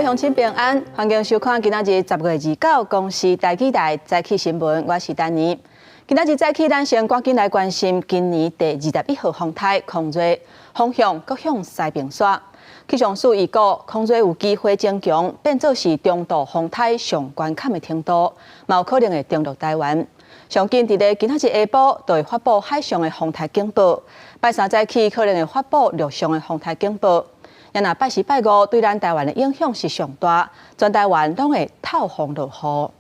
乡亲平安，欢迎收看今仔日10月29公视台记台早起新闻，我是丹妮。今仔日早起，咱先赶紧来关心今年第21号风台空热，风向各向西边刷。气象署预估，空热有机会增强，变作是中度风台上悬坎的程度，嘛有可能会登陆台湾。上近伫咧今仔日下晡，就会发布海上的风台警报，拜三早起可能会发布陆上的风台警报。也若拜四拜五对咱台湾的影响是上大，全台湾拢会透风落雨。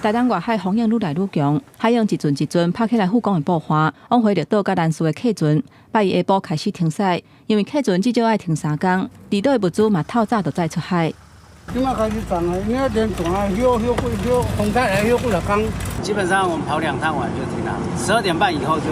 台东外海风影愈来愈强，海洋一阵一阵拍起来富江的爆发，往回绿岛甲南势的客船，拜一下晡开始停驶，因为客船至少要停3天，离岛的物资嘛透早就再出海。今麦开始涨了，因为连船休风台来休不了缸。基本上我们跑2趟完就停了，12点半以后就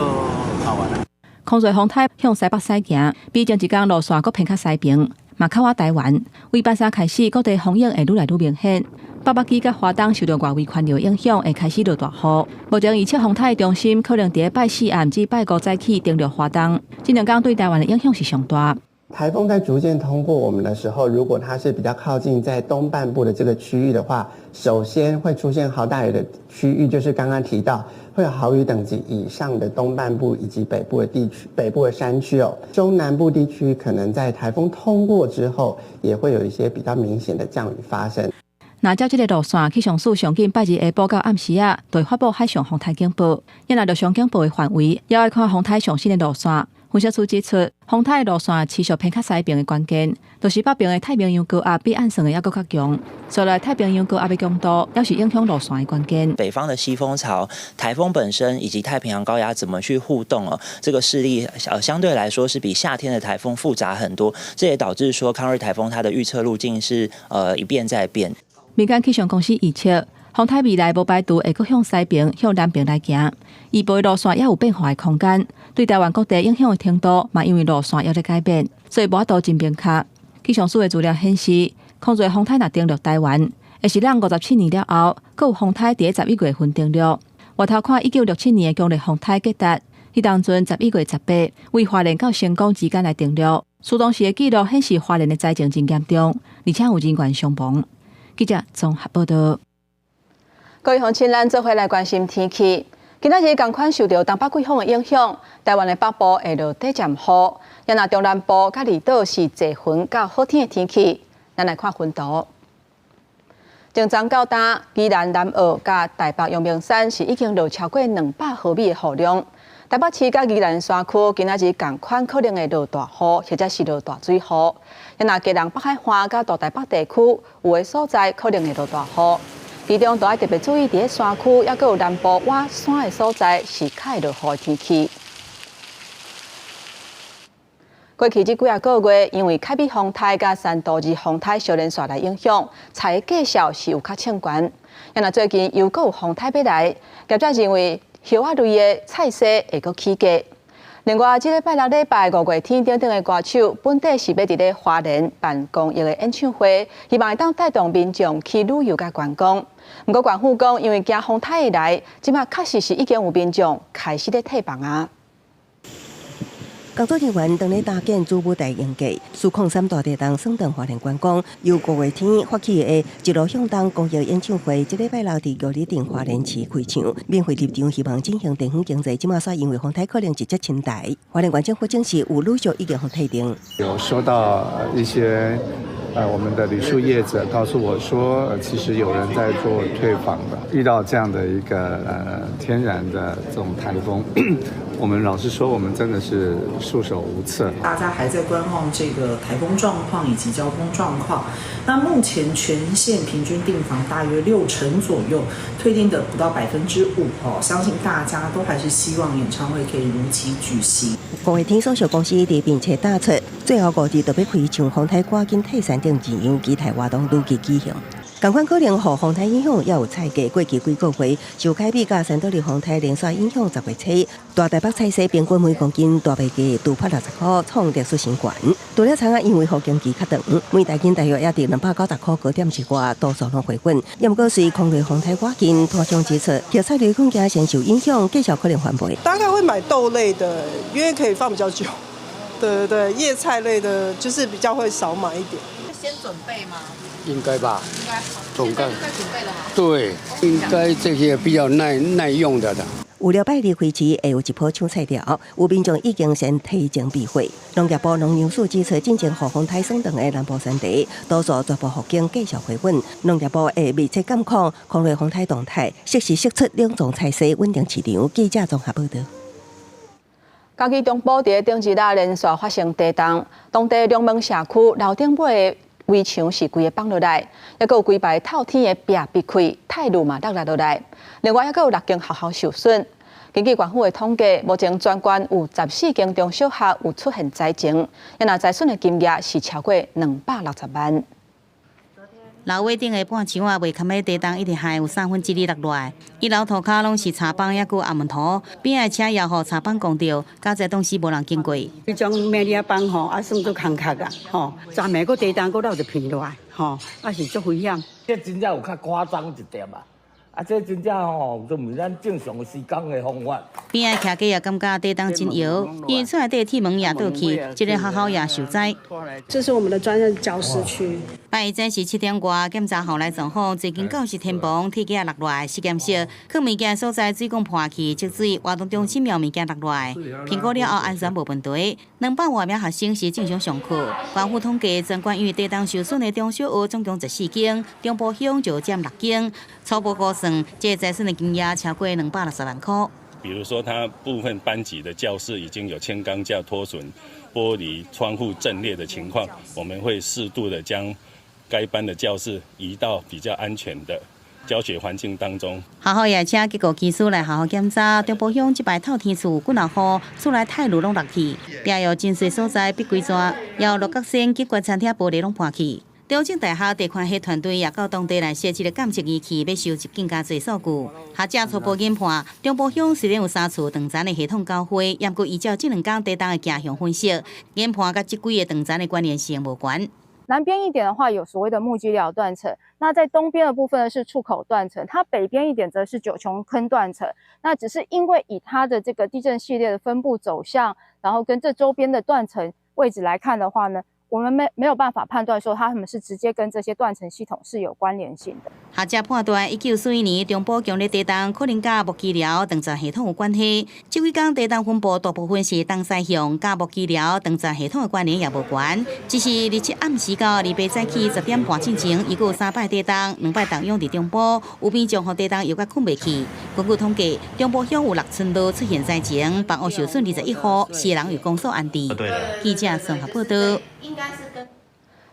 跑完了。空热风台向西北西行，比前一天路线搁偏较西平，嘛靠我台湾。为拜三开始，各地风影会愈来愈明显。北北基甲花东受到外围环流影响，会开始落大雨。目前预测风台中心可能伫拜四暗至拜五早起登陆花东，这2天对台湾的影响是上大。台风在逐渐通过我们的时候，如果它是比较靠近在东半部的这个区域的话，首先会出现豪大雨的区域，就是刚刚提到会有豪雨等级以上的东半部以及北部的地区、北部的山区哦。中南部地区可能在台风通过之后，也会有一些比较明显的降雨发生。那照这个路线，气象署上近拜日下晡到暗时啊，就会发布海上风台警报。也若陆上警报的范围，也要看风台上新的路线。分析师指出，风台的路线持续偏较西边的关键，就是北边的太平洋高压比岸上的还佫较强。所来太平洋高压的强度，也是影响路线的关键。北方的西风槽、台风本身以及太平洋高压怎么去互动哦？这个势力相对来说是比夏天的台风复杂很多，这也导致说康瑞台风它的预测路径是一变再变。民间气象公司预测，风台未来无排除会佫向西边、向南边来行，预报路线也有变化的空间。对台湾各地影响的程度，嘛因为路线也在改变，所以无法度真明确。气象署的资料显示，空热风台若登陆台湾，会是咱57年了后，佫有风台伫11月份登陆。回头看1967年的强烈风台吉达，迄当阵11月18，为花莲到成功之间来登陆。苏当时的记录显示，花莲的灾情真严重，而且有人员伤亡。记者综合报道。各位乡亲，咱做伙来关心天气。今仔日同款受到东北季风的影响，台湾的北部会落短暂雨，也若中南部甲离岛是侪云到好天的天气。咱来看云图。从昨到今，宜兰南澳甲台北阳明山是已经落超过200毫米的雨量。台北市甲宜兰山区今仔日同款可能会落大雨，或者是落大水雨。也若基隆北海岸甲大台北地区有的所在可能会落大雨。其中，都要特别注意，伫山区，也佮有南部瓦山的所在，是较会落雨的天气。过去这几个月，因为凯比风台甲三度2风台小连续来影响，菜的价销是有较称悬。也若最近又佮有风台要来，业者认为叶仔类的菜色会佮起价。另外，这礼拜6、礼拜5月天等等的歌手，本地是要伫咧花莲办公益的演唱会，希望会当带动民众去旅游甲观光。不过，县府讲，因为惊风台会来，即马确实是已经有民众开始咧退房啊。工作人员当咧搭建主舞台演艺，数控3大地动省长花莲观光，由5月天发起的一路向东公益演唱会，这礼拜6伫高丽町花莲市开场，免费入场，希望振兴地方经济。即马说因为风台可能直接侵台，花莲县政府证实有陆续已经退订。有收到一些我们的旅宿业者告诉我说，其实有人在做退房的，遇到这样的一个天然的这种台风，我们老实说，我们真的是束手无策。大家还在观望这个台风状况以及交通状况。那目前全县平均订房大约60%左右，退订的不到5%哦。相信大家都还是希望演唱会可以如期举行。5月天所属公司伫并且打出，最后5日特别开唱风台赶紧退山定阵容，期待活动如期举行。同款可能受风台影响，也有菜价。过去几个月，受凯比甲三岛的风台连续影响，10月初，大台北菜市平均每公斤大卖价突破60块，创历史新高。除了厂因为好经期较长，每台斤大约也伫290块高点之外，多数拢回稳。也不过随空瑞风台赶紧拖上结束，叶菜类恐惊先受影响，继续可能翻倍。大概会买豆类的，因为可以放比较久。对，叶菜类的，就是比较会少买一点。先准备吗？应该吧，应该好，总该准备了哈。对，应该这些比较耐用的。为了摆离开市会有一波抢菜条，有民众已经先提前备货。农业部农粮署指出，进前雨风台风等的南部山地，多数全部复经继续回稳。农业部会密切监控空气风台动态，适时释出两种菜色，稳定市场。记者综合报道。嘉义中部伫顶一日连续发生地震，当地龙门社区楼顶尾的围墙是规个崩落来，还有规排透天的壁被开，太路嘛落来。另外，还有6间学校受损。根据县府的统计，目前全县有14间中小学有出现灾情，那灾损的金额是超过260万。楼尾顶的半墙啊，未堪的地动，一直还有2/3落落来。一楼涂骹拢是柴板，还有暗门涂，边的车摇互柴板撞到，到这当时无人经过。迄种面料板吼，啊算做空壳啊，吼，昨暝个地动个漏就偏落来，吼，啊是足危险。这真正有较夸张一点啊！啊，这真正吼，都毋是咱正常施工的方法。边仔徛家也感觉地动真摇，因为厝内底铁门也倒去，一个学校也受灾。这是我们的专任教室区。拜一早是7点外，检查后来状况，最近教室天棚铁架落落来，实验室放物件所在水管破去，积水，活动中心苗物件落落来，评估了后安全无问题。200多名学生是正常上课。县府统计，全县因地动受损的中小学总共14间，中部乡就占6间，初步估算，这灾损的金额超过260万块。比如说，它部分班级的教室已经有铅钢架脱损、玻璃窗户震裂的情况，我们会适度的将该班的教室移到比较安全的教学环境当中。学校也请结构技师来好好检查。中部乡这排透天厝几落雨，厝内太路拢落去，壁有浸水所在必规抓，也有六角星、结骨餐厅玻璃拢破去。中正大学地环系团队也到当地来设置了监测仪器，要收集更加侪数据。学者初步研判，中部乡虽然有3处断层的系统交汇，也不依照这2天地动的迹象分析，研判甲这几个断层的关联性无关。南边一点的话，有所谓的木屐寮断层；那在东边的部分呢是出口断层，它北边一点则是九琼坑断层。那只是因为以它的这个地震系列的分布走向，然后跟这周边的断层位置来看的话呢，我们没有办法判断说它们是直接跟这些断层系统是有关联性的。学者判断，1941年中部强烈地动可能甲木屐寮断层系统有关系。这几天地动分布大部分是东西向，甲木屐寮断层系统的关联也无关。只是27暗时到2早起10点半之前，一共有3摆地动，2摆动涌伫中部，有边将互地动又甲困袂去。根据统计，中部乡有6村落出现灾情，房屋受损21户，4人有公所安置。记者综合报道。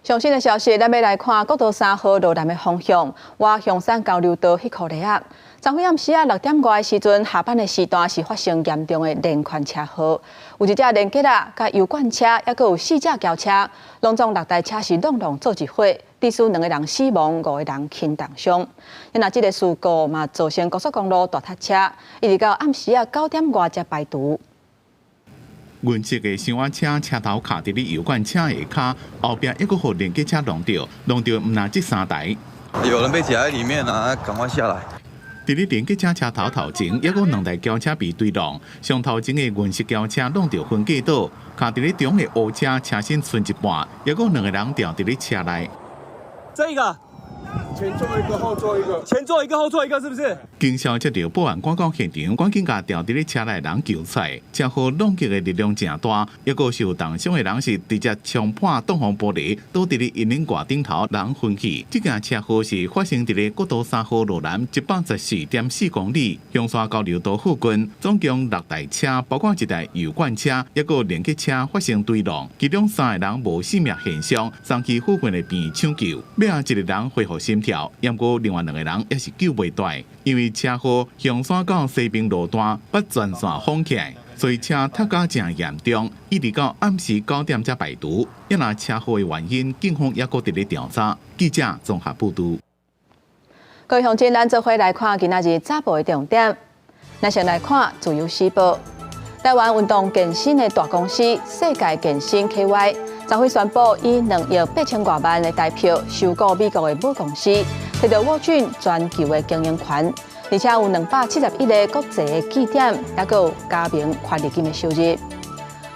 上新的消息，咱要来看国道3号路南的方向，往象山交流道迄块地啊。昨昏暗时6点外的时阵，下班的时段是发生严重的连环车祸，有一只连结啊，甲油罐车，还佫有4只轿车，拢总6台车是拢做一伙，致使2个人死亡，5个人轻重伤。那这个事故嘛，造成高速公路大塞车，一直到暗时9点外才排除。原色的箱仔车车头卡伫咧油罐车下骹，后边一个互连接车弄到毋若这3台。有人被夹在里面啊，赶快下来！伫咧连接车车头前，一个2台轿车被追撞，上头前的原色轿车弄到分隔岛，卡伫咧中的乌车车身剩一半，一个2个人掉伫咧车内。这个。前座一个，后座一个，前座一个，后座一个，是不是？经消接到报案赶到现场，赶紧甲掉伫咧车内人救出来。车祸弄击的力量真大，一个受重伤的人是直接冲破挡风玻璃，倒伫咧阴影挂顶头，人昏去。这件车祸是发生伫咧国道3号路南114.4公里香山交流道附近，总共6台车，包括1台油罐车，一个连接车发生追撞，其中3个人无性命现象，送去附近的病抢救。尾啊，1个人恢复心跳，不过另外2个人也是救袂大，因为车祸香山到西滨路段把全线封起来，所以车塌甲真严重，一直到暗时9点才排除。也那车祸的原因，警方也搁伫咧调查。记者综合报道。各位乡亲，咱做伙来看今仔日早报的重点。咱先来看自由时报，台湾运动健身的大公司世界健身 KY。昨天宣布以2亿8千多万的代票收购美国的母公司，摕到沃俊全球的经营权，而且有271个国际的据点，也有加明权利金的收入。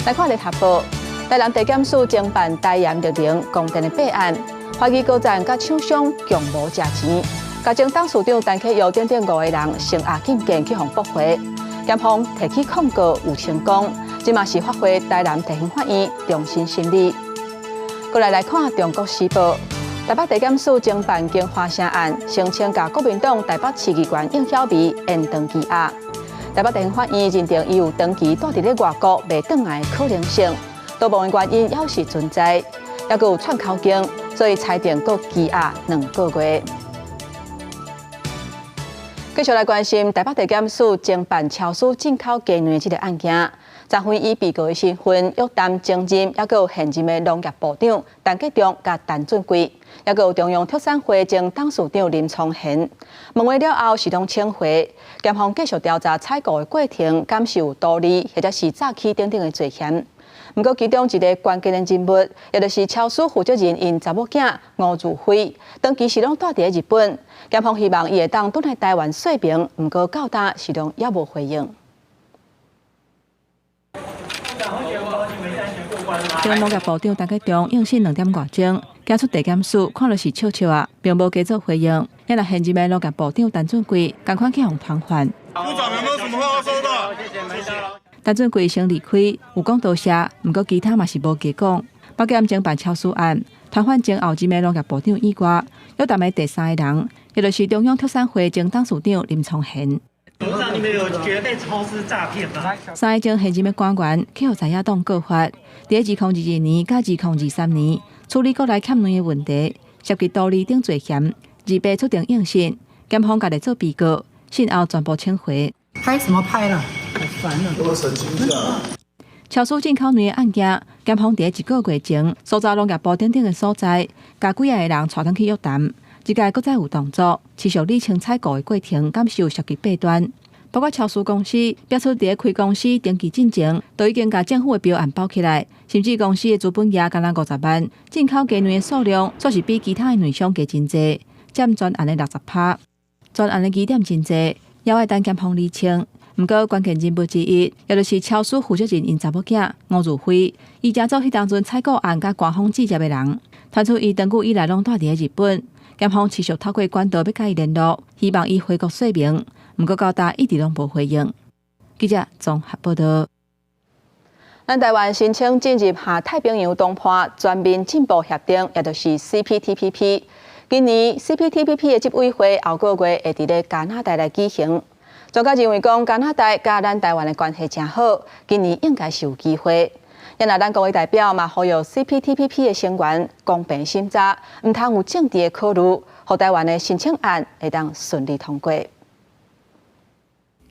来看联合报，台南地检署侦办台盐绿能供电的弊案，怀疑高层甲厂商共无食钱，甲前董事长陈启尧等5个人成压禁见去互驳回，检方提起控告有成功，即嘛是发挥台南地方法院重新审理。过来看《中国时报》，台北地检署侦办经花城案，声称甲国民党台北市议员应晓薇验长期押。台北地方法院认定伊有长期住伫咧外国未转来的可能性，多部分原因也是存在，也佮有串口径，所以裁定佮羁押2个月。继续来关心台北地检署侦办超市进口鸡卵这个案件。查询以被告的身份约谈前任，也佮有现任的农业部长陈吉仲甲陈俊贵，也佮有中央特产会前董事长林聪贤。问话了后，是拢请回。检方继续调查采购的过程，敢是有道理，或者是诈欺等等的罪嫌。不过，其中一个关键的人物，也就是超市负责人因查某囝吴如辉，长期是拢住伫日本。检方希望伊会当转来台湾说明，不过到今是拢也无回应。前农业部长陈吉仲应讯2点外钟，行出地检署，看到是笑笑啊，并无加做回应。因为现任的农业部长陈俊贵赶快去互传唤。部长有没有什么话要说的？陈俊贵先离开，有讲多谢，不过其他嘛是无加讲。包括侦办超市案，传唤前后任的农业部长以外，约谈的第3个人，也就是中央特产会前董事长林聪贤。董事长，你们有觉得被超市诈骗吗？3个前现任的官员去互在野党告发，伫2022年甲2023年处理国内欠卵的问题，涉及道理等罪嫌，二被出庭应讯，检方家己做被告，讯后全部请回。拍什么拍了？好烦啊！多澄清一下。超市进口卵的案件，检方伫1个月前，所在农业部等等的所在，甲几个人带转去约谈。即届搁再有动作，持续理清采购的过程，敢是有涉及弊端。包括超市公司标出伫开公司登记进前，都已经甲政府的标案包起来，甚至公司的资本额敢若50万，进口鸡卵的数量则是比其他的卵商加真济，占专案的60%。专案的疑点真济，也要等检方厘清。不过关键人物之一，也就是超市负责人因查某囝吴如辉，伊正做迄当阵采购案甲官方直接的人，传出伊长久以来拢住伫日本。检方持续透过管道要甲伊联络，希望伊回国说明，不过到今一直拢无回应。记者综合报道。咱台湾申请进入下太平洋东坡全面进步协定，也就是 CPTPP。今年 CPTPP 的执委会后个月会伫咧加拿大来举行。专家认为讲加拿大甲咱台湾的关系真好，今年应该是有机会。因那咱各位代表嘛，呼吁 CPTPP 的成员公平审查，唔通有政治的考虑，互台湾的申请案会当顺利通过。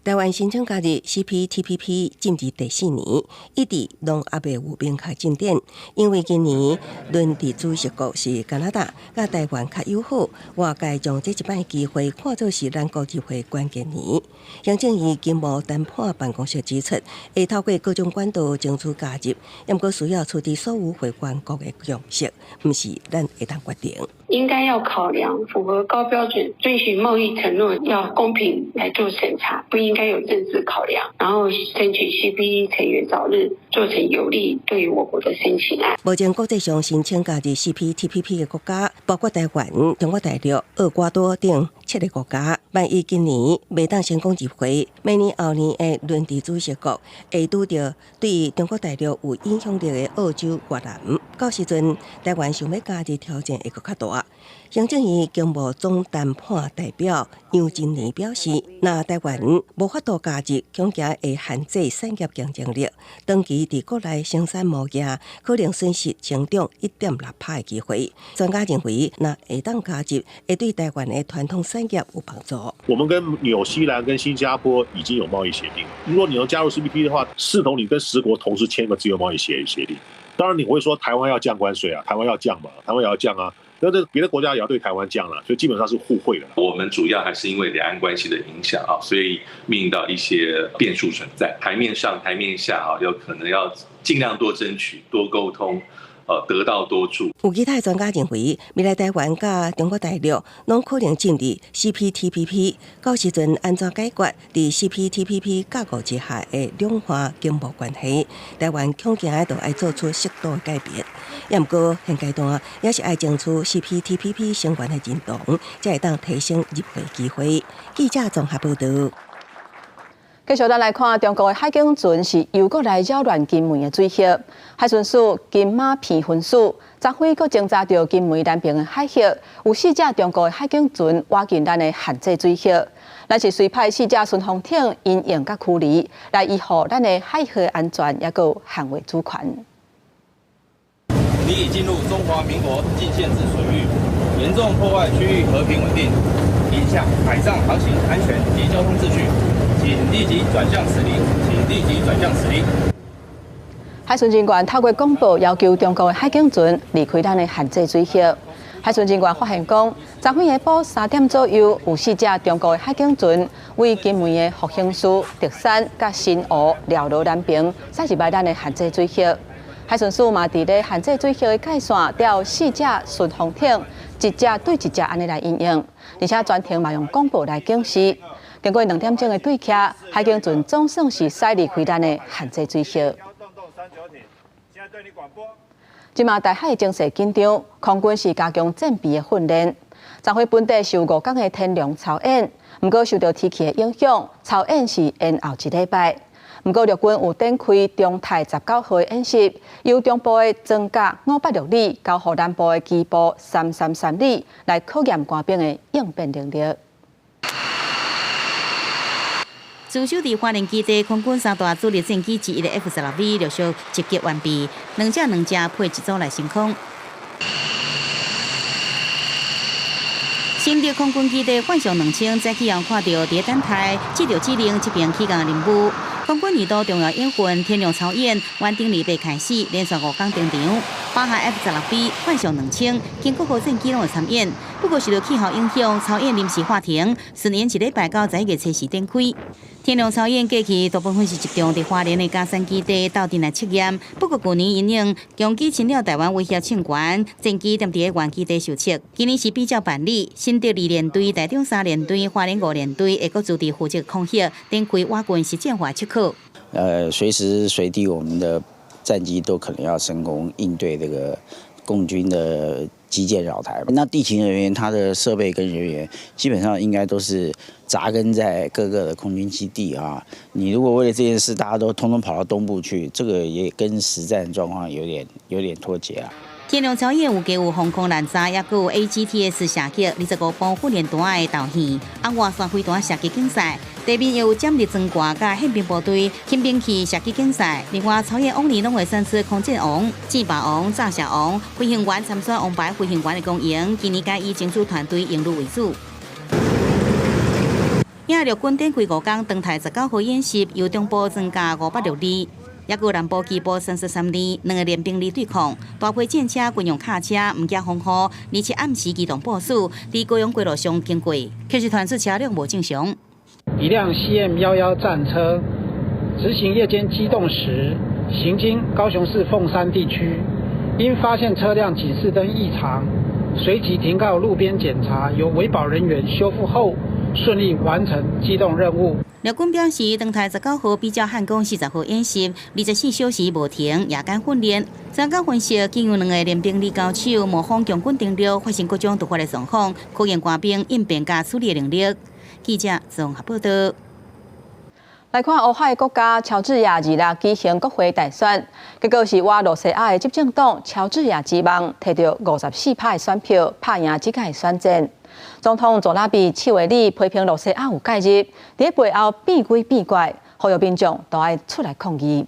台湾申请加入 CPTPP 进入第4年，一直拢还未有明确进展。因为今年轮值主席国是加拿大，甲台湾较友好，外界将这一摆机会看作是咱国际会关键年。行政院经贸谈判办公室指出，会透过各种管道争取加入，不过需要取得所有会员国的共识，不是咱会当决定。应该要考量符合高标准、遵循贸易承诺，要公平来做审查，不应该有政治考量，然后争取 CPE 成员早日做成有利对于我国的申请案。目前国际上申请加入 CPTPP 的国家，包括台湾、中国大陆、厄瓜多等7个国家。万一今年未当成功入会，明年后年的轮值主席国会拄到对中国大陆有影响力的澳洲、越南，到时阵台湾想要加入挑战会更较大。行政院经贸总谈判代表杨金年表示，若台湾无法度加入，恐惊会限制产业竞争力，长期伫国内生产贸易可能损失成长 1.6% 的机会。专家认为，若会当加入，会对台湾的传统产业有帮助。我们跟纽西兰跟新加坡已经有贸易协定，如果你能加入 CPTPP 的话，视同你跟10国同时签个自由贸易协定。当然你会说台湾要降关税啊，台湾要降嘛，台湾也要降啊。那这别的国家也要对台湾降了，所以基本上是互惠的。我们主要还是因为两岸关系的影响啊，所以面临到一些变数存在。台面上、台面下啊，有可能要尽量多争取、多沟通。得到多助。有其他专家认为，未来台湾甲中国大陆拢可能进入 CPTPP， 到时阵安怎解决伫 CPTPP 架构之下的两岸经贸关系？台湾恐惊就要做出适度的改变。也毋过现阶段也是爱争取 CPTPP 相关的认同，才会当提升入会机会。记者综合报道。继续咱来看，中国的海警船是又搁来扰乱金门的水域。海巡署金马片分署昨暉搁侦查到金门南边的海域，有4只中国的海警船挖进咱的限制水域。咱是随派4只巡防艇因应甲驱离，来维护咱的海河安全，也搁捍卫主权。你已进入中华民国禁限制水域，严重破坏区域和平稳定，影响海上航行安全及交通秩序，请立即转向驶离。海巡人员透过广播要求中国的海警船离开咱的限制水域。海巡人员发现讲，昨暉下晡3点左右，有4只中国的海警船为金门的复兴区、竹山、甲新湖绕路南平，驶入来咱的限制水域。海巡署嘛，伫咧限制水域的界线调4只巡防艇，一只对一只安尼来应用，而且全程嘛用广播来警示。经过2点钟的对徛，海警船总算是驶离开咱的限制水域。即马台海情势紧张，空军是加强战备的训练。昨暉本地受5天的天龙操演，不过受到天气的影响，操演是延后1礼拜。不过陆军有展开中台19号的演习，由中部的装甲586旅交予南部的机步333旅来考验官兵的应变能力。自首伫花莲基地空军3大主力战机之一的 F-16V 陆续集结完毕，两只配一组来升空。新竹空军基地换上2000，早起后看到伫等待接到指令，这边起工任务。空军2度重要演训天龙操演，原定2月开始，连续5天登场，包含 F-16V 换上2000，经各号战机拢会参演。不过受到气候影响，操演临时暂停，顺延1礼拜到11月初4展开。天龙操演假期大部分是集中伫花莲的嘉山基地斗阵来测验。不过去年因应强机侵了台湾威胁庆元，战机踮伫原基地受测。今年是比较办理，新竹2连队、台中3连队、花莲5连队会各自伫负责空袭，展开瓦军实践化测考。随时随地我们的战机都可能要升空应对这个共军的基建扰台。那地勤人员他的设备跟人员基本上应该都是扎根在各个的空军基地啊。你如果为了这件事大家都通通跑到东部去，这个也跟实战状况有点脱节啊。天龙操演有加有防空拦查，也有 AGTS 射击25部训练团的导戏，外线飞弹射击竞赛，地面有战力装挂甲宪兵部队轻兵器射击竞赛。另外，操演往年拢会选出空战王、战霸王、炸射王、飞行员参选王牌飞行员的公营，今年该以争取团队赢入为主。亚陆军展开5天，登台19号演习，由中部增加586旅。也有南部机步343旅，2个联兵旅对抗，大批战车、军用卡车唔惊风雨，而且暗时机动部署，伫高雄公路上经过，可是团出车辆无正常。一辆 CM11战车执行夜间机动时，行经高雄市凤山地区，因发现车辆警示灯异常，随即停靠路边检查，由维保人员修复后，顺利完成机动任务。陆军表示，登台19号比较汉光40号演习，24小时无停，夜间训练。专家分析，经由2个联兵旅交手，模仿强军登陆，发生各种突发的状况，考验官兵应变甲处理的能力。记者综合报道。来看俄亥国家乔治亚日举行国会大选，结果是瓦罗西亚的执政党乔治亚之盟摕到54%的选票，拍赢这届选战。总统佐拉比七月里批评罗西亚有介入，在背后变鬼变怪，呼吁民众都要出来抗议。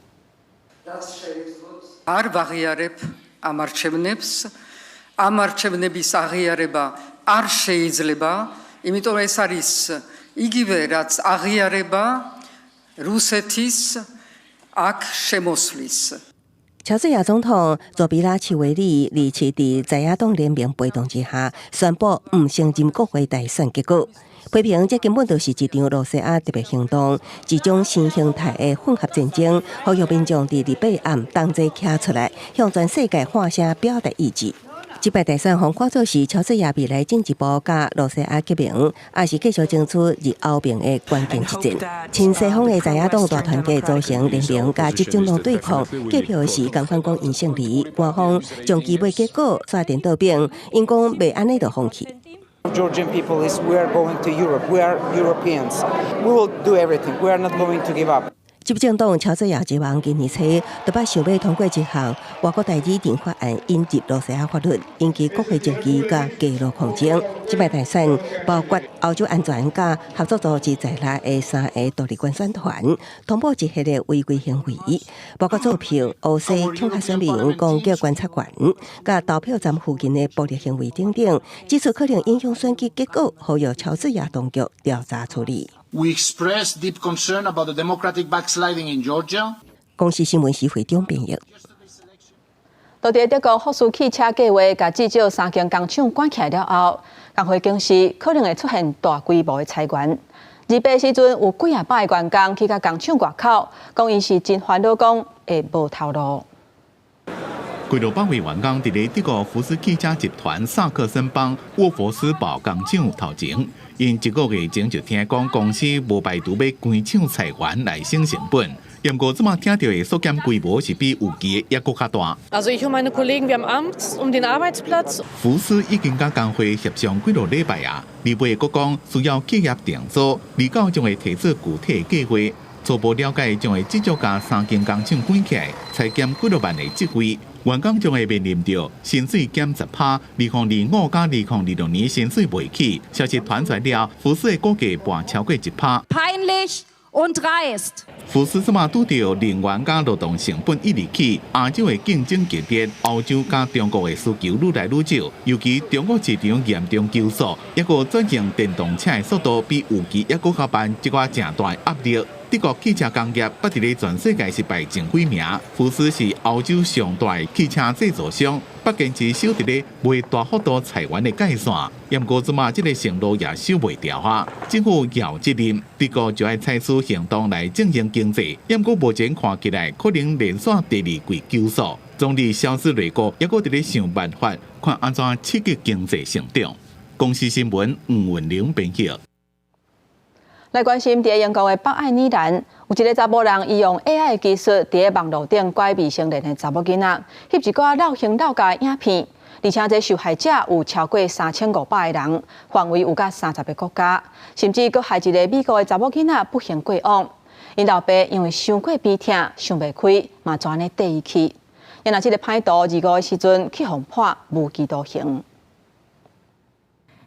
არ ვაღიარებ ამარჩევნებს, ამარჩევნების აღიარება არ შეიძლება, იმიტომ ეს არის იგივე რაც აღიარება რუსეთის აქ შემოსვლის。乔治亚总统佐比拉奇维里二次伫在野党联名陪同之下，宣布唔承认国会大选结果，批评这根本就是一场罗西亚特别行动，一种新形态的混合战争，呼吁民众伫礼拜暗同齐站出来，向全世界发声表达意志。即摆大选红看做是乔治亚未来政治部甲罗西亚结盟，也是继续争取日后面的关键之战。亲西方的在野党大团结组成联盟，甲执政党对抗，计票时共反讲因胜利，官方将基本结果刷电倒边，因讲袂安尼就放弃。 Georgian people is we are going to Europe. We are Europeans. We will do everything. We are not going to give up. 执政党乔治亚之王今年初就把想要通过一项外国代理定法案引入罗西亚法律，引起国会争议甲街头抗争。即摆大选包括欧洲安全甲合作组织在内的3个独立观选团，通报一系列违规行为，包括造票、污洗、恐吓选民、攻击观察员、甲投票站附近的暴力行为等等，指出可能影响选举结果，呼吁乔治亚当局调查处理。 We express deep concern about the democratic backsliding in Georgia. 公司新闻是会中编译。就伫德国福斯汽车计划甲至少3间工厂关起来了后，工会公司可能会出现大规模的裁员。日白时阵有几啊百个员工去甲工厂外口，讲因是真烦恼，讲会无头路。 几多百位员工伫咧德国福斯汽车集团萨克森邦沃佛斯堡工厂头前，因1个月前就听讲公司无排除要关厂裁员来省成本。不过，即马听到的缩减规模是比预期的还佫较大。Also ich und meine Kollegen, wir haben Angst um den Arbeitsplatz. 福斯已经甲工会协商几个礼拜啊，李贝佫讲需要企业定做，29将会提出具体计划。 初步了解，将会继续将3间工厂关起来，裁减几多万的职位。员工将会面临到薪水减10%，2025加2026年薪水未起。消息传出来了，福斯的股价盘超过1%。Peinlich und dreist。福斯即马拄到能源加劳动成本一直起，亚洲的竞争激烈，欧洲加中国的需求愈来愈少，尤其中国市场严重求速，一个转型电动车的速度比预期还佫较慢，一个正大压力。 德国汽车工业不伫咧全世界是排前几名，福斯是欧洲上大的汽车制造商，不坚持守伫咧未大幅度裁员的界线。不过，即马这个程度也守袂掉啊！政府有责任，德国就要采取行动来振兴经济。不过，目前看起来可能连续第2季求速，总理肖斯瑞国也佫伫咧想办法，看安怎刺激经济成长。公司新闻黄文玲编辑。 来关心伫英国的北爱尔兰，有一个查某人，伊用 AI 技术伫网络顶拐未成年的查某囡仔，翕一寡老型老家的影片，而且这受害者有超过3500个人，范围有甲30个国家，甚至佫害一个美国的查某囡仔不幸过往。因老爸因为伤过鼻痛，想袂开，嘛全呢缀伊去。因若这个歹徒25的时阵去互判无期徒刑。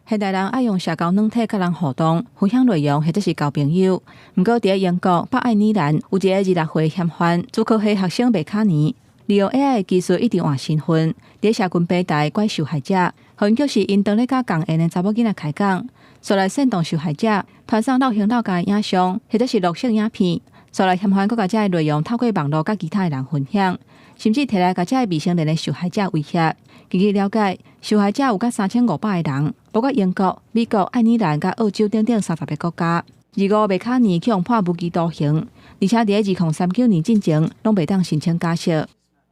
现代人爱用社交软体甲人互动、分享内容，或者是交朋友。不过，伫英国北爱尔兰有一个26岁嫌犯，主科系学生麦卡尼，利用 AI 技术一定换身份，伫社群平台拐受害者，互因就是因当咧甲共缘的查某囡仔开讲，所来煽动受害者，传送老型老家的影像，或者是录像影片，所来嫌犯佫甲这个内容透过网络甲其他的人分享，甚至摕来甲这个未成年的受害者威胁。 根据了解，受害者有甲3500个人，包括英国、美国、爱尔兰甲澳洲等等30个国家。25麦卡尼去互判无期徒刑，而且伫2039年进前拢袂当申请假释。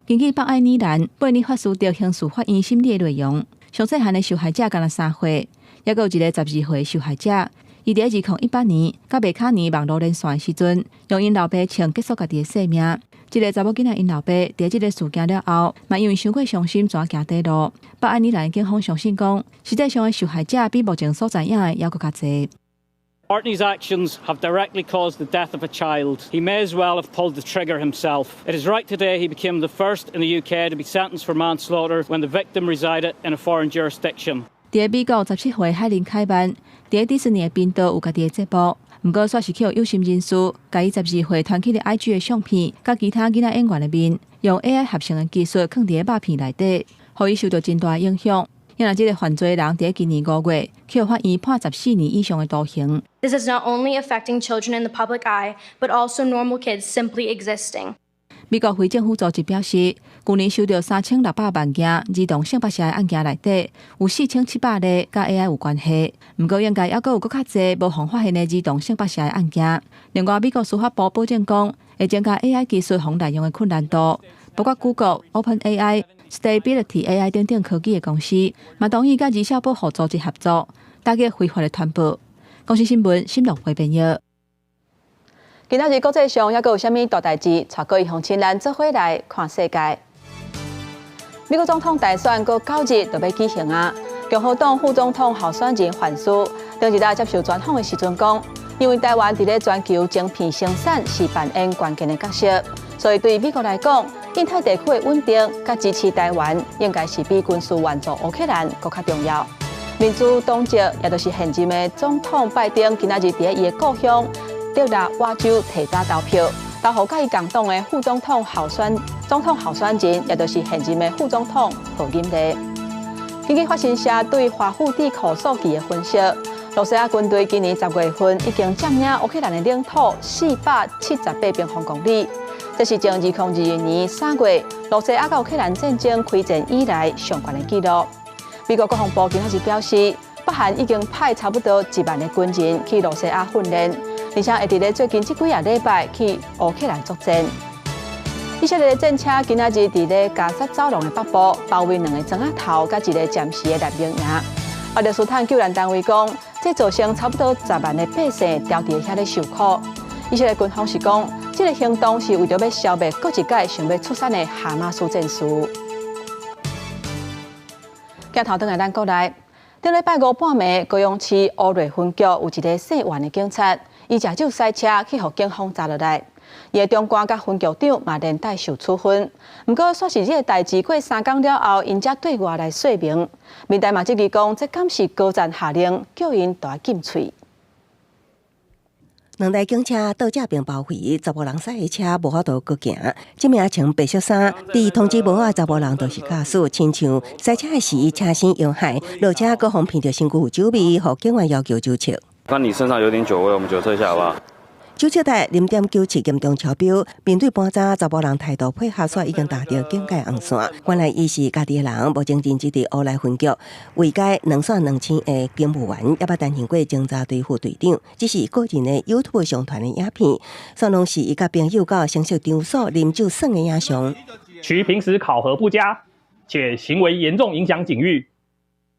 根据北爱尔兰贝尼法斯德刑事法院审理的内容，上细汉的受害者敢若3岁，还有一个12岁受害者，伊伫2018年甲麦卡尼网络连线时阵，用因老爸枪结束家己的性命。 这个查某囡仔因老爸伫这个事件了后，嘛因为伤过伤心，转行底路。北爱尔兰警方相信讲，实际上的受害者比目前所知影的还佫较侪。 Courtney's actions have directly caused the death of a child. He may as well have pulled the trigger himself. It is right today he became the first in the UK to be sentenced for manslaughter when the victim resided in a foreign jurisdiction. 伫美国17岁海林凯曼，伫迪士尼的频道有家己的节目。 不过，煞是去有心人士，甲伊12岁传起的 IG 的相片，甲其他囡仔演员的面，用 AI 合成的技术放伫肉片内底，互伊受到真大的影响。因为这个犯罪人伫今年5月，去法院判14年以上的徒刑。This is not only affecting children in the public eye, but also normal kids simply existing. 美国非政府组织表示，去年收到3600万件儿童性剥削的案件内底，有4700例甲 AI 有关系。不过，应该还佫有较侪无互发现的儿童性剥削的案件。另外，美国司法部保证讲，会增加 AI 技术互滥用的困难度，包括 Google、OpenAI、Stability AI 等科技的公司，嘛同意甲儿少保护组织合作，打击非法的传播。公司新闻新闻为编译。今仔日国际上还阁有啥物大代志？带各位乡亲咱做伙来看世界。美国总统大选阁9日就要举行啊！共和党副总统候选人范斯当日来接受专访的时阵讲，因为台湾伫咧全球晶片生产是扮演关键的角色，所以对美国来讲，印太地区的稳定甲支持台湾，应该是比军事援助乌克兰更加重要。民主党籍也就是现任的总统拜登，今仔日伫咧伊的故乡德拉瓦州提早投票，投予甲伊共党的副总统候选人，也就是现任的副总统贺锦丽。根据法新社对华府智库数据的分析，罗西亚军队今年10月份已经占领乌克兰的领土478平方公里，这是从2022年3月罗西亚甲乌克兰战争开战以来上悬的纪录。美国国防部今仔日表示，北韩已经派差不多1万的军人去罗西亚训练，而且会伫咧最近这几礼拜去乌克兰作战。以色列的战车今仔日伫咧加沙走廊的北部包围2个庄仔头，甲一个暂时的难民营。巴勒斯坦救援单位讲，这造成差不多10万的百姓掉伫遐咧受苦。以色列军方是讲，这个行动是为着要消灭各一届想要出产的哈马斯战士。镜头转来咱国内，顶礼拜5半暝，高雄市乌瑞分局有一个姓袁的警察，伊食酒塞车去互警方抓落来，伊的中官甲分局长嘛连带受处分。不过，说是这个代志过3天了后，因才对外来说明。民代嘛质疑讲，这敢是高层下令叫因大禁喙。2台警车倒这边包围10人驶的车，无法度搁行。这名穿白色衫、伫通知无啊10人就是驾驶，亲像塞车的时车身摇摆，落车搁互闻到身躯有酒味，互警员要求酒测。看你身上有点酒味，我们酒测一下好不好？酒测台0.97严重超标，面对半早10人态度配合，煞已经达到警戒红线。原来伊是家己的人，目前任职伫乌来分局，为该2线2000的警务员，也捌担任过侦查队副队长。这是个人的 YouTube 上传的影片，算拢是伊甲朋友到城市场所饮酒耍的影像。其平时考核不佳，且行为严重影响警誉，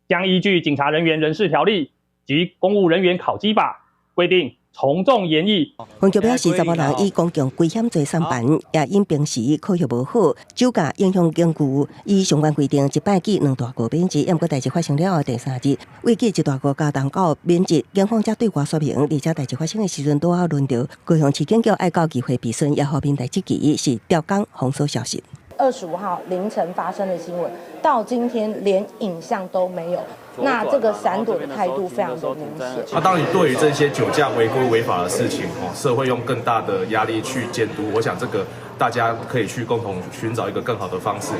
将依据《警察人员人事条例》及《公务人员考绩法》规定。从重严议。分局表示，10人以公共危险罪上班，也因平时考学无好，酒驾影响警句。依相关规定，一摆记2大过免职。不过代志发生了后第3日，为记1大过加重到免职，警方才对外说明，而且代志发生的时阵，拄好轮到高雄市警局爱告机会备询，也和民代质疑是调岗封锁消息。25号凌晨发生的新闻，到今天连影像都没有。那这个闪躲的态度非常的明显。那当你对于这些酒驾违规违法的事情，社会用更大的压力去监督，我想这个大家可以去共同寻找一个更好的方式。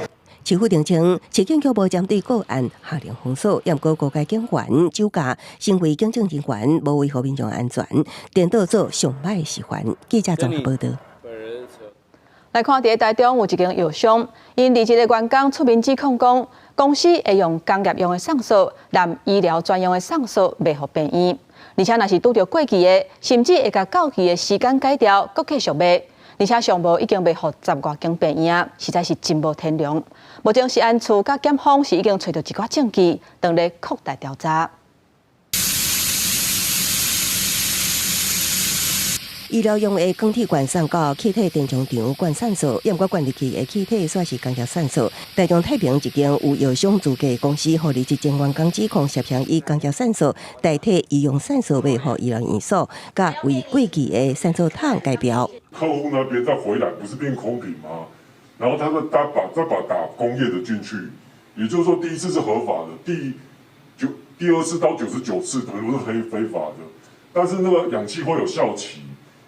市府澄清，市警局无针对个案下令封锁，也不过各界警员酒驾行为警政人员无维护民众安全，颠倒做上歹示范。记者综合报道。来看，伫台中有一间药商，因离职的员工出面指控讲，公司会用工业用的上素，让医疗专用的上素卖互病院，而且若是拄着过期的，甚至会甲到期的时间改掉，搁继续卖，而且上无已经卖互10多间病院，实在是真无天良。目前食安处甲检方是已经找到一寡证据，当咧扩大调查。医疗用的光体灌送到气体电浆场灌散素，不过灌入去的气体煞是工业散素。台中太平一间有药商资格公司，互离职前员工指控涉嫌以工业散素代替医用散素卖予医疗院所，甲为过期的散素桶改标。客户那边再回来，不是变空瓶吗？然后他们再把打工业的进去，也就是说第一次是合法的，第二次到99次可能都是非法的，但是那个氧气会有效期。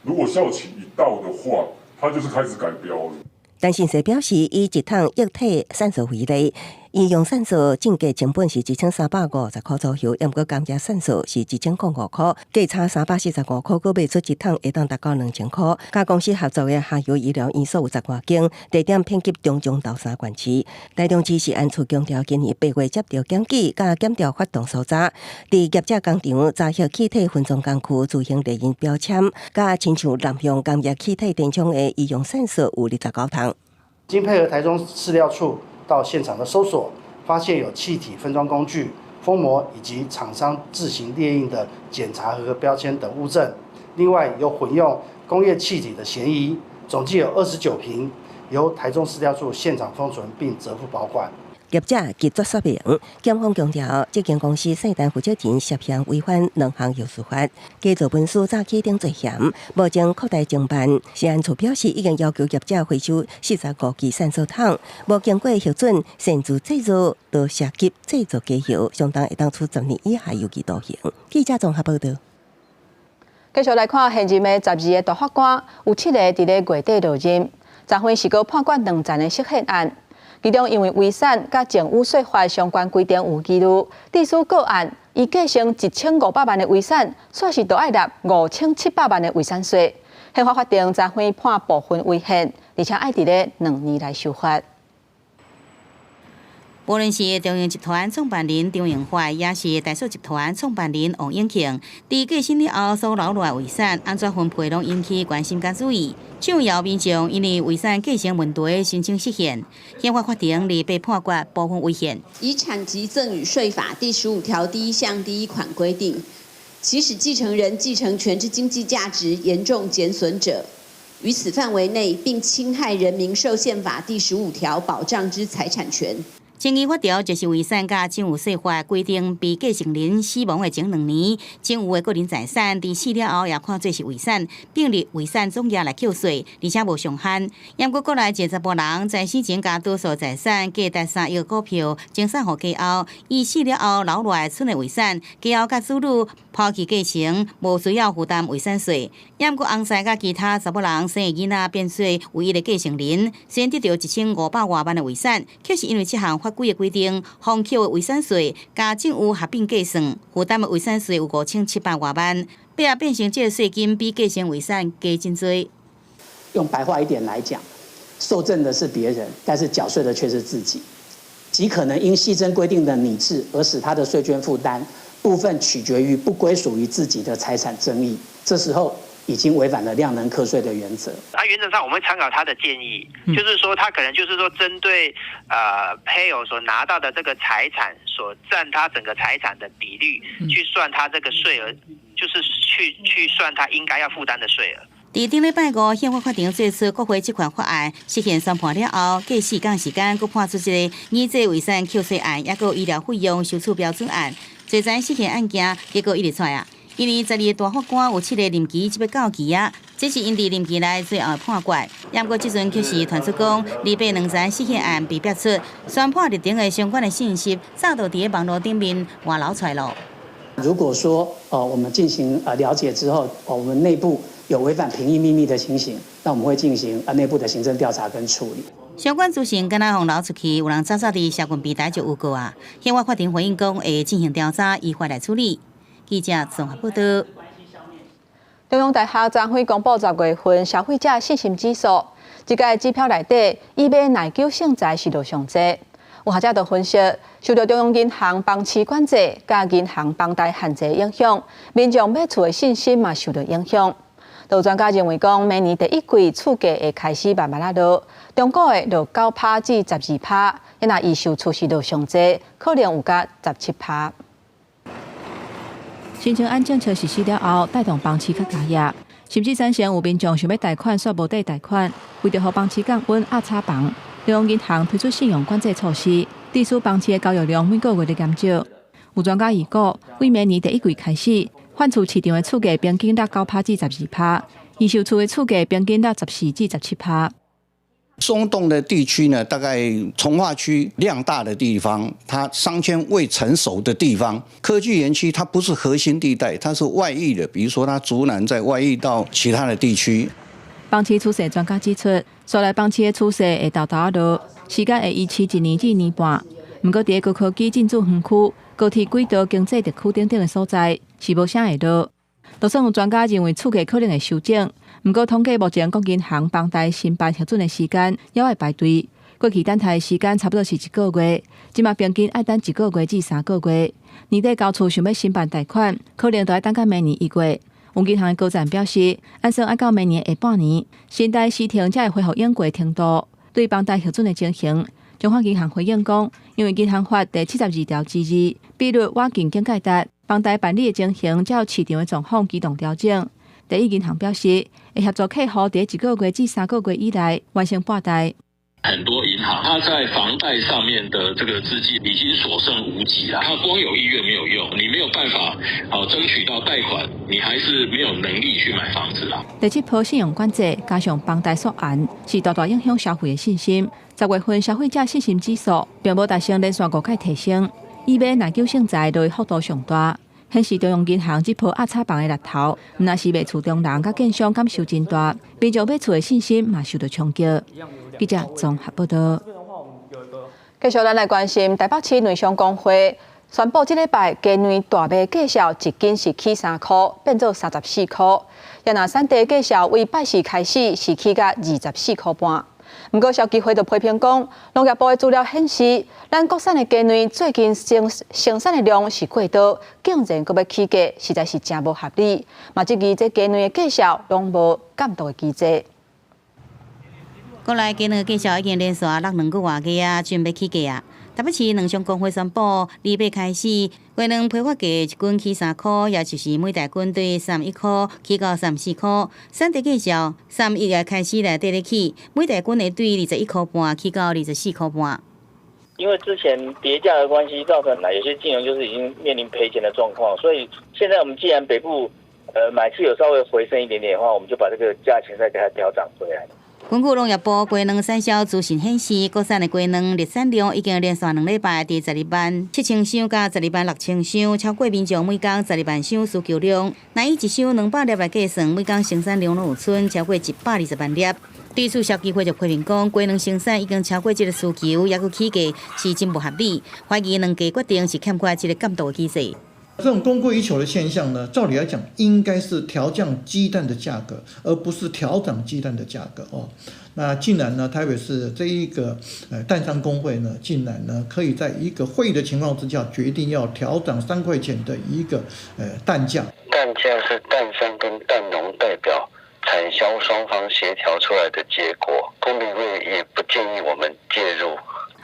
如果效期一到的话，它就是开始改标了。陈信社表示，以一桶液体散素为例，医用散素正价成本是1350块左右，不过工业散素是1005块，价差345块，佮卖出一桶会当达到2000块。甲公司合作的下游医疗院所有10多间，地点遍及中中到3县市。台中市食安处强调，今年8月接到检举，甲检调发动搜查，伫业者工厂查获气体分装工区自行列印标签，甲亲像南向工业气体电浆的医用散素有29桶。经配合台中市料处到现场的搜索，发现有气体分装工具、封膜以及厂商自行列印的检查合格标签等物证。另外有混用工业气体的嫌疑，总计有29瓶，由台中市调处现场封存并责付保管。业者拒绝说明，检方强调，这间公司姓陈负责人涉嫌违反2项刑事法，假造文书诈欺等罪嫌，目前扩大侦办。食安处表示，已经要求业者回收45支散扫筒，无经过核准擅自制造到涉及制作假药，相当会当处10年以下有期徒刑。记者综合报道。继续来看现任的12个大法官，有7个伫咧月底落任，昨昏是个判决2件的涉嫌案。其中因为违反甲政务税法相关规定有记录，地属个案伊继承1500万的遗产，却是都要纳5700万的遗产税。宪法法庭昨昏判部分违宪，而且要伫咧2年来修法。无论是中央集团创办人张荣华，也是台塑集团创办人王永庆，伫继承了后所留落来遗产安怎分配，拢引起关心甲注意。上游民众因为遗产继承问题申请释宪，宪法法庭里被判决部分违宪。遗产及赠与税法第15条第1项第1款规定，其使继承人继承权之经济价值严重减损者，于此范围内，并侵害人民受宪法第15条保障之财产权。争议法条就是遗产甲政务税法规定，被继承人死亡的前2年，政府的个人财产伫死了后也看做是遗产，并立遗产总额来扣税，而且无上限。因过来这10波人在死前甲多数财产价值3亿股票经散户家后，伊死了后留落来剩的遗产，家后甲子女抛弃继承，无需要负担遗产税。因过翁婿甲其他10波人生的囡仔变做唯一的继承人，虽然得到1500多万的遗产，却是因为这项法规的规定，放扣的遗产税加政府合并计算，负担的遗产税有5700多万，变成这个税金比继承遗产加真多。用白话一点来讲，受赠的是别人，但是缴税的却是自己，极可能因细征规定的拟制而使他的税捐负担部分取决于不归属于自己的财产争议，这时候已经违反了量能课税的原则。原则上我们会参考他的建议，就是说他可能就是说针对配偶所拿到的这个财产所占他整个财产的比率，去算他这个税额，就是去算他应该要负担的税额。伫顶礼拜5，宪法法庭做出国会这款法案释宪宣判了后，过4天时间，佫判出一个拟制遗产扣税案，也佫医疗费用收取标准案，侪在释宪案件结果一直出来啊。因为12个大法官有7个任期即要到期啊，这是因伫任期内最后的判决。不过即阵却是传出讲，礼拜2前释宪案被逼出，宣判日顶的相关的信息，早就伫网络顶面外流出来了。如果说我们进行了解之后，我们内部有违反评议秘密的情形，那我们会进行内部的行政调查跟处理。相关资讯敢若互流出去，有人早伫社群平台就有过啊。宪法法庭回应讲会进行调查，依法来处理。记者综合报道。中央大学昨昏公布10月份消费者信心指数，这个指标内底，以买耐久性材是落上济。有学者就分析，受到中央银行房市管制、甲银行房贷限制影响，民众买厝的信心嘛受到影响。有专家认为讲，明年第一季厝价会开始慢慢落，中国的落9%至12%，也若预售出是落上济，可能有甲17%。新青安政策实施了后，带动房市较加热，甚至产生有民众想要贷款却无得贷款，为着互房市降温压炒房，中央银行推出信用管制措施，致使房市的交易量每个月的减少。有专家预估，为明年第一季开始，换厝市场的厝价平均达9%至12%，预售厝的厝价平均达14%至17%。松动的地区呢，大概从化区量大的地方，它商圈未成熟的地方，科技园区它不是核心地带，它是外溢的，比如说它竹南在外溢到其他的地区。房市趋势专家指出，未来房市的趋势会豆豆落，时间会延迟1年至1年半。不过，在高科技进驻园区、高铁轨道经济特区等等的所在，是无啥会落。就算有专家认为厝价可能会修正，不过统计目前各银行房贷申办核准的时间也要排队，过去等待的时间差不多是1个月，即马平均要等1个月至3个月。年底交厝想要申办贷款，可能都要等到明年1月。有银行的高层表示，按算要到明年下半年，信贷市场才会恢复应过的程度。对房贷核准的情形，中华银行回应讲，因为银行法第72条之2，比率挖境境界达，房贷办理的情形较市场的状况机动调整。第一银行表示，会协助客户伫1个月至3个月以内完成拨贷。很多银行，它在房贷上面的这个资金已经所剩无几了。它光有意愿没有用，你没有办法争取到贷款，你还是没有能力去买房子啦。第7波信用管制加上房贷缩限，是大大影响消费的信心。10月份消费者信心指数并无达成连续5届提升，意味耐久性债落幅度上大。显示中央银行这波压差房的力头，毋但是卖厝中人甲建商感受真大，民众买厝的信心嘛受到冲击。记者综合报道。继续咱来关心台北市内商工会宣布，这礼拜鸡卵大卖价数一斤是起3块，变做34块。也那产地价数为拜四开始是起到24块半。不过，消基会就批评讲，农业部的资料显示，咱国产的鸡卵最近生产的量是过多，竟然阁要起价，实在是真无合理。嘛，这鸡鸡卵的价数拢无监督的机制。国内鸡卵价数已经连续6、2个月啊，准备起价啊。台北市农商工会宣布，2月开始，鸡卵批发价一斤起3块，也就是每台斤对31块起到34块。产地价数3月开始来底咧起，每台斤会对21块半起到24块半。因为之前跌价的关系，造成有些金融就是已经面临赔钱的状况，所以现在我们既然北部买气有稍微回升一点点的话，我们就把这个价钱再给它调涨回来。根据农业部鸡卵产销资讯显示，国产的鸡卵日产量已经连续2礼拜伫12万7千箱加12万6千箱，超过民众每天12万箱需求量。若以一箱200粒来计算，每天生产量拢有剩超过120万粒。对此，消基会就批评讲，鸡卵生产已经超过这个需求，也佮起价是真不合理，怀疑两家决定是欠缺这个监督的机制。这种供过于求的现象呢，照理来讲应该是调降鸡蛋的价格，而不是调涨鸡蛋的价格哦。那竟然呢，台北市这一个蛋商工会呢，竟然呢可以在一个会议的情况之下，决定要调涨3块钱的一个蛋价。蛋价是蛋商跟蛋农代表产销双方协调出来的结果，公平会也不建议我们介入。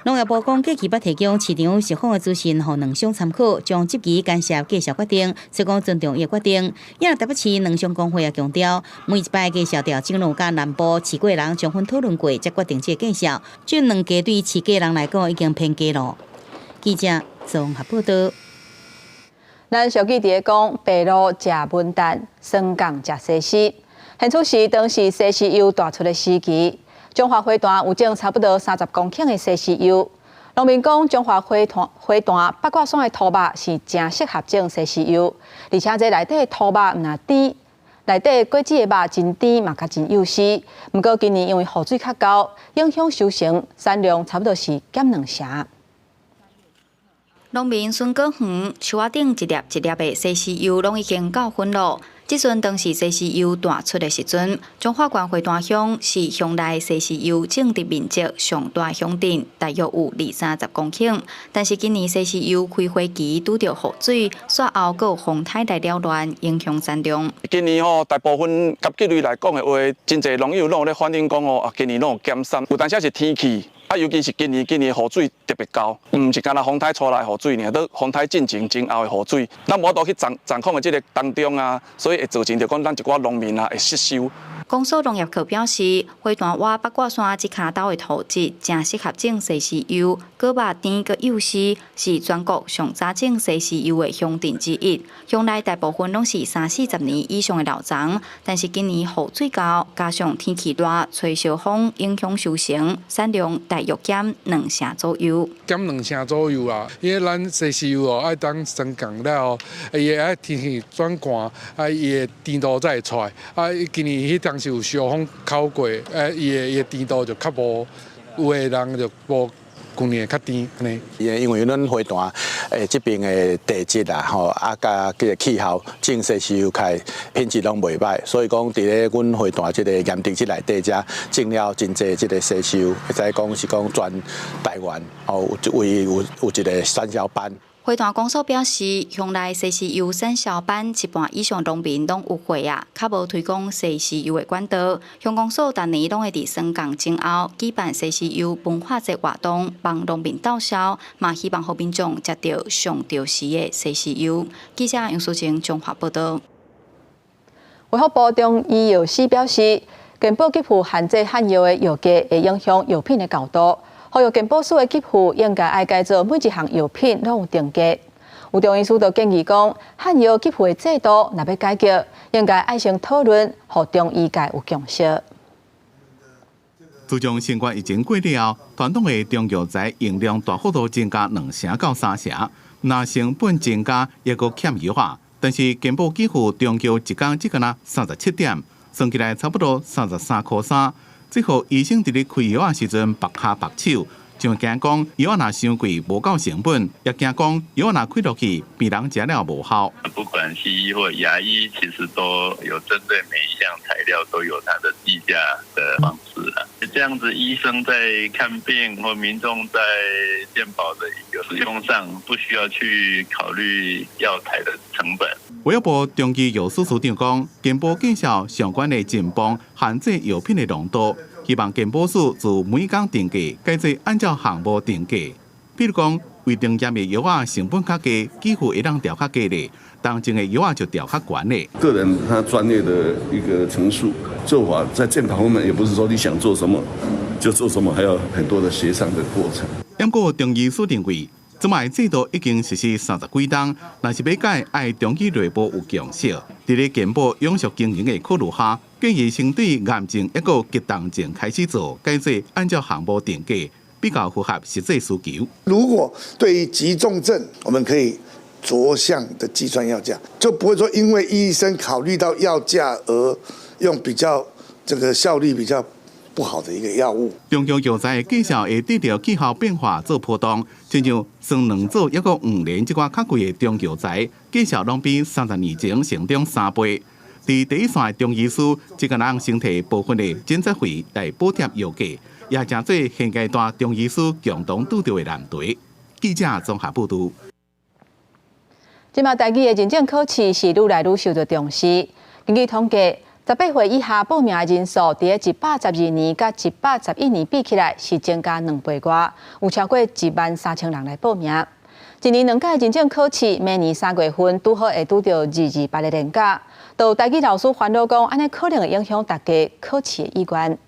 农业部讲，过去捌提供市场实况的资讯，互两商参考，将积极干涉价数决定，所以讲尊重伊决定。因为台北市农商工会也强调，每一摆价数调整拢甲南部饲鸡人充分讨论过，才决定这个价数。这两家对饲鸡人来讲已经偏低了。记者综合报道。咱小记伫讲，白鹭食文旦，酸港食西施。现出时当时西施油大出的时期。中华花坛有种差不多30公顷的西施油，农民讲中华花坛八卦山的土肉是真适合种西施油，而且这内底的土肉唔那甜，内底果子的肉真甜嘛，甲真幼丝。不过今年因为雨水较高，影响收成，产量差不多是减2成。农民孙果园树仔顶一粒一粒的西施油，拢已经到分咯。即阵当时西施油大出的时阵，中华县花坛乡是乡内西施油种植面积上大乡镇，大约有20-30公顷。但是今年西施油开花期拄着雨水，煞后阁有风台来扰乱，影响产量。今年大部分甲吉类来讲的话，真侪农友拢有咧反映讲今年拢有减产，有当时是天气。尤其是今年雨水特别高，唔是干那风台出来雨水尔，都风台进前后的雨水，咱无法度去掌控的这个当中啊，所以会造成着讲咱一寡农民啊会失收。江苏农业科表示，花坛挖八卦山这卡岛的土质正适合种西施油，果肉甜个幼丝，是全国上早种西施油的乡镇之一。乡内大部分拢是30-40年以上的老庄，但是今年雨水高，加上天气热，吹小风，影响收成，产量大约减2成左右。减2成左右啊，因为咱西施油爱当生降了，伊会爱天气转寒，伊的甜度才会出来。今年迄当时有小风烤过，伊的甜度就较无，有的人就无去年较甜安尼。因为咱花坛这边的地质啊，加个气候，种西施油开品质拢袂歹，所以讲伫咧阮花坛这个盐田这内底遮种了真侪这个西施油，会使讲是讲全台湾有一个产销班。会团公所表示，乡内 CCU 产销班一半以上农民拢有会啊，较无推广 CCU 的管道。乡公所逐年拢会伫霜降前后举办 CCU 文化节活动，帮农民斗销，嘛希望互民众食到上潮时的 CCU。记者杨淑晴综合报道。卫福部中医药司表示，健保给付限制限药的药价会影响药品的高度。呼吁健保署的给付应该爱改做每一项药品拢有定价。有中医师就建议讲，限药给付的制度若要改革，应该爱先讨论，互中医界有共识。自从新冠疫情过了，传统的中药材用量大幅度增加2成到3成，那成本增加也阁欠优化。但是健保给付中药一工只干那37点，算起来差不多33块3。这互医生伫咧开药时阵白下白手，就惊讲药若伤贵无够成本，也惊讲药若开落去病人食了无效。不管西医或牙医，其实都有针对每一项材料都有它的计价的方式啊。这样子，医生在看病或民众在健保的一个使用上，不需要去考虑药材的成本。卫福部中医药司司长讲，健保介绍相关的进步，限制药品的浓度，希望健保署自每工定价改做按照项目定价。比如讲，胃肠炎的药啊成本较低，几乎会当调较低的；当前的药啊就调较悬的。个人他专业的一个陈述做法，在健保方面也不是说你想做什么就做什么，还有很多的协商的过程。不过，中医师认为，这卖制度已经实施30几冬，若是要改，爱中医内部有共识。伫咧健保永续经营的考虑下，建议先对癌症一个急冻症开始做，改做按照项目定价，比较符合实际需求。如果对于急重症，我们可以着项的计算药价，就不会说因为医生考虑到药价而用比较这个效率比较不好的一个药物。中药药材的介绍会对着气候变化做波动，亲像酸2组抑个5年这款较贵的中药材，介绍拢比30年前成长3倍。伫第一线的中医师，即个人先提部分的检测费来补贴药价，也正做现阶段中医师共同拄到的难题。记者综合报道。即马台语的认证考试是愈来愈受到重视。根据统计，18岁以下报名的人数，伫咧112年甲111年比起来是增加2倍多，有超过13000人来报名。一年2届认证考试，每年3月份拄好会拄到228的年假，就台语老师烦恼讲，安尼可能会影响大家考试的意愿。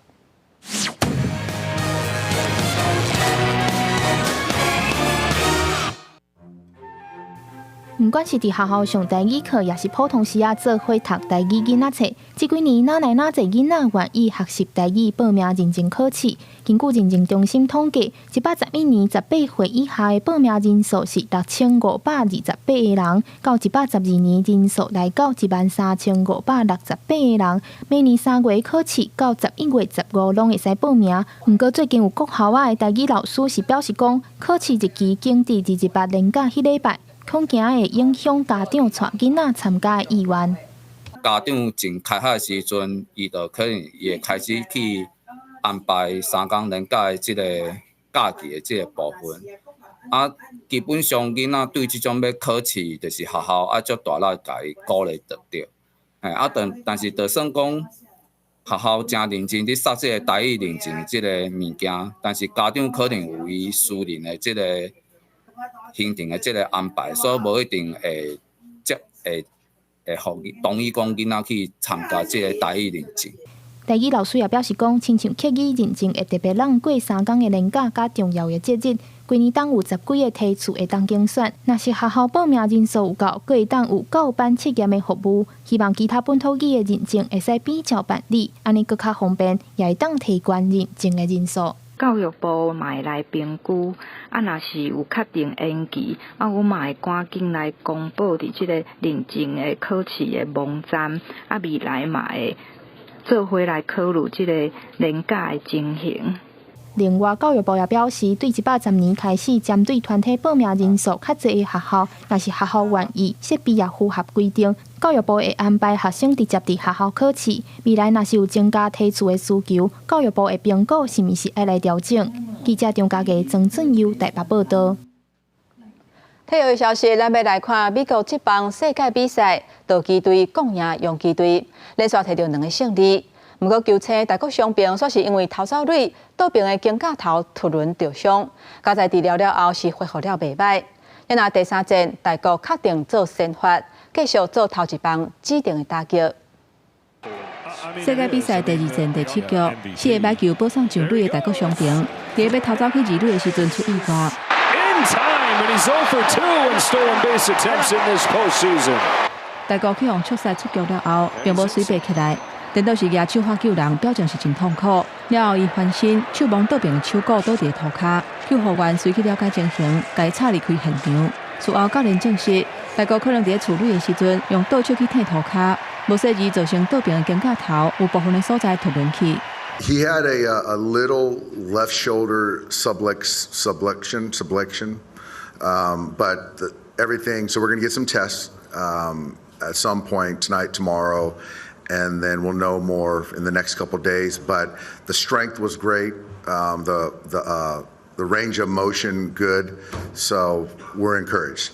不管是伫学校上台语课，也是普通时做伙读台语囡仔册，这几年哪来哪侪囡仔愿意学习台语报名认证考试？根据认证中心统计，111年18岁以下的报名人数是6528个人，到112年人数来到13568个人。每年3月考试到11月15拢会使报名。不过最近有国校的台语老师是表示讲，考试日期经伫218年假迄礼拜。恐惊会影响家长带囡仔参加的意愿。家长从开学的时阵，伊就可能也开始去安排3天连假的这个假期的这个部分。啊，基本上囡仔对这种要考试，就是学校啊足大力甲伊鼓励得着。但是就算讲学校真认真伫杀这个台语认证这个物件，但是家长可能有伊私人的这个行程的这个安排，所以无一定会同意讲囡仔去参加这个台语认证。台语老师也表示讲，亲像客语认证会特别让过3天的年假甲重要的节日，规年当有10几个梯次会当竞选。若是学校报名人数有够，佫会当有9班测验的服务。希望其他本土语的认证会使比照办理，安尼佫较方便，也会当提悬认证的人数。教育部嘛会来评估，若是有确定延期，我嘛会赶紧来公布伫即个认证的考试的网站，未来嘛会做伙来考虑即个年假的情形。另外，教育部也表示，对110年开始针对团体报名人数较侪的学校，若是学校愿意，设备也符合规定，教育部会安排学生直接伫学校考试。未来若是有增加梯次的需求，教育部会评估是毋是要来调整。记者张家嘅曾俊佑台北报道。体育的消息，咱要来看美国职棒世界比赛，道奇队攻赢洋基队，连续摕到2个胜利。不过球星大谷翔平说是因为投手率倒边的肩胛头突然受伤，加在治疗了后是恢复了袂歹。因那第3战大谷确定做先发，继续做头一棒指定的打击。世界比赛第2战第7局，4个白球保送上垒的大谷翔平，伫要投走去2垒的时阵出意外。And he's 0 for 2 in stolen base attempts in this postseason. 大谷去用出赛出局了后，并无随便起来，等到是举手发救人，表情是真痛苦。了后伊翻身，手摸倒边的手骨倒伫涂骹，救护员随去了解情形，甲伊插离开现场。事后教练证实，大谷可能伫处理的时阵用倒手去踢涂骹，无细致造成倒边的肩胛头有部分的所在突然去。He had a little left shoulder subluxation. But everything, so we're going to get some tests at some point tonight, tomorrow, and then we'll know more in the next couple of days. But the strength was great, the range of motion good, so we're encouraged.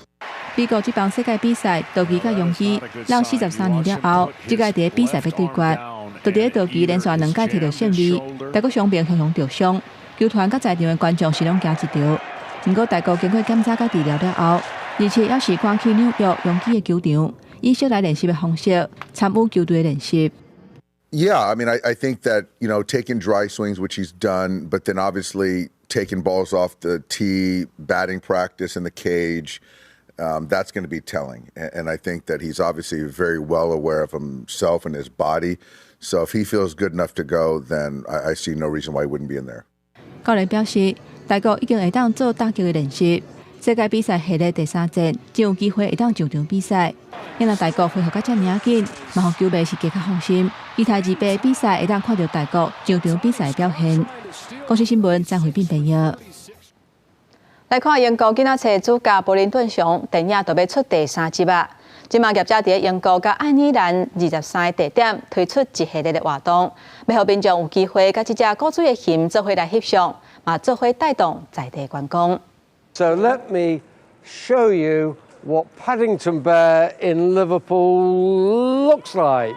美国这棒世界比赛，道奇甲洋基让43年了后，这届伫比赛要对决，就伫道奇连续2届摕到胜利，大谷翔平雄受伤，球团甲在场的观众是拢惊一跳。不过，大谷经过检查甲治疗了后，而且也是赶去纽约洋基的球场，以小来练习的方式参与球队的练习。Yeah, I mean, I think that, taking dry swings, which he's done, but then obviously taking balls off the tee, batting practice in the cage, that's going to be telling. And I think that he's obviously very well aware of himself and his body. So if he feels good enough to go, then I see no reason why he wouldn't be in there. 教练表示，大谷已经会当做打击的练习。世界比赛系列第3战，就有机会会当上场比赛。因为大谷恢复甲遮尔紧，嘛互球迷是加较放心。期待2杯比赛会当看到大谷上场比赛的表现。公司新闻张惠斌编译。来看英国囡仔册主角柏林顿熊电影就要出第3集啊！今麦业者伫英国甲爱尔兰23个地点推出一系列的活动，要互民众有机会甲这只古锥的鱼做伙来翕相，嘛做伙带动在地观光。So let me show you what Paddington Bear in Liverpool looks like.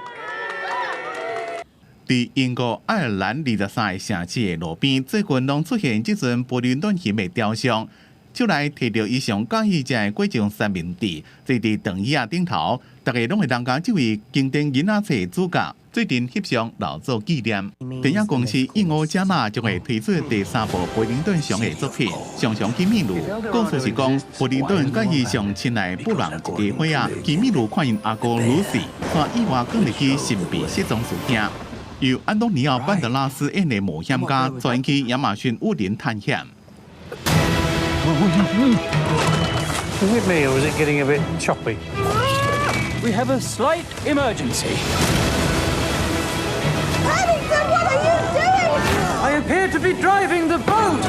伫英国爱尔兰23个城市的路边，最近拢出现这尊柏林顿鱼的雕像。手来摕到以上介意这果酱三明治，坐伫长椅顶头，大家拢会当甲这位经典囡仔册主角最近翕相留作纪念。电影公司印欧加纳将会推出第3部柏林顿熊的作品《上上奇米露》。故事是讲柏林顿甲伊上亲爱布朗一家伙仔，奇米露看因阿哥露西，煞意外讲入去神秘失踪事件。由安东尼奥·班德拉斯演的冒险家，转去亚马逊雨林探险。Is it me or is it getting a bit choppy? We have a slight emergency. Paddington, what are you doing? I appear to be driving the boat.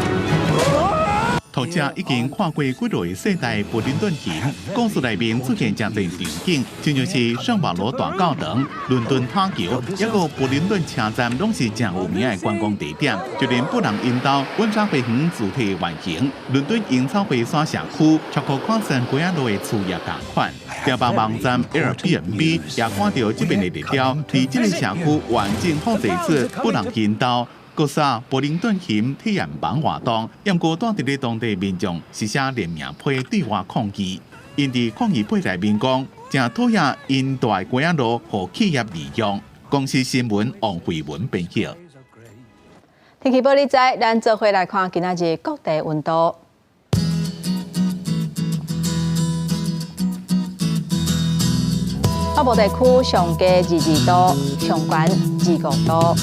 读者已经看过几类世代柏林顿鱼，故事内面出现真侪场景，就像是圣保罗大教堂、伦敦塔桥，还有柏林顿车站，拢是真有名的观光地点。就连布朗引导温莎飞航主题原型，伦敦樱草花山社区，超过看山几啊路的厝也同款。订房网站 Airbnb 也看到这边的地标，伫这个社区完整复制出布朗引导。国沙柏林顿鱼体验网活动，不过当地的当地民众是写联名批对外抗议，因伫抗议批内面讲，正讨厌因大街仔路互企业利用。公司新闻王慧文编辑。天气报你知，咱做伙来看今仔日各地温度。北部地区上低22度，上悬25度。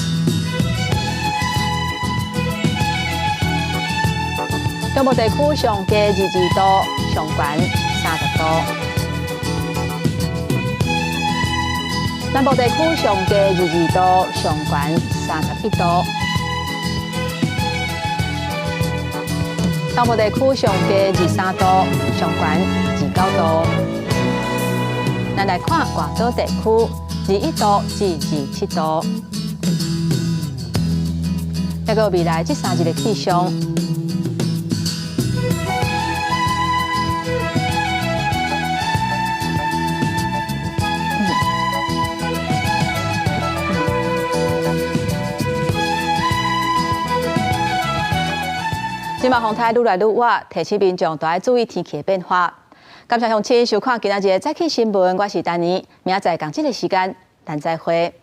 中部地区上低22度，上悬30度；南部地区上低22度，上悬31度；东部地区上低23度，上悬29度。咱来看外岛地区，21度至27度。还有未来这3日的气象。嘛风台愈来愈晚，提醒民众都要注意天气的变化。感谢乡亲收看今仔日的早起新闻，我是丹妮，明仔载同一个时间，咱再会。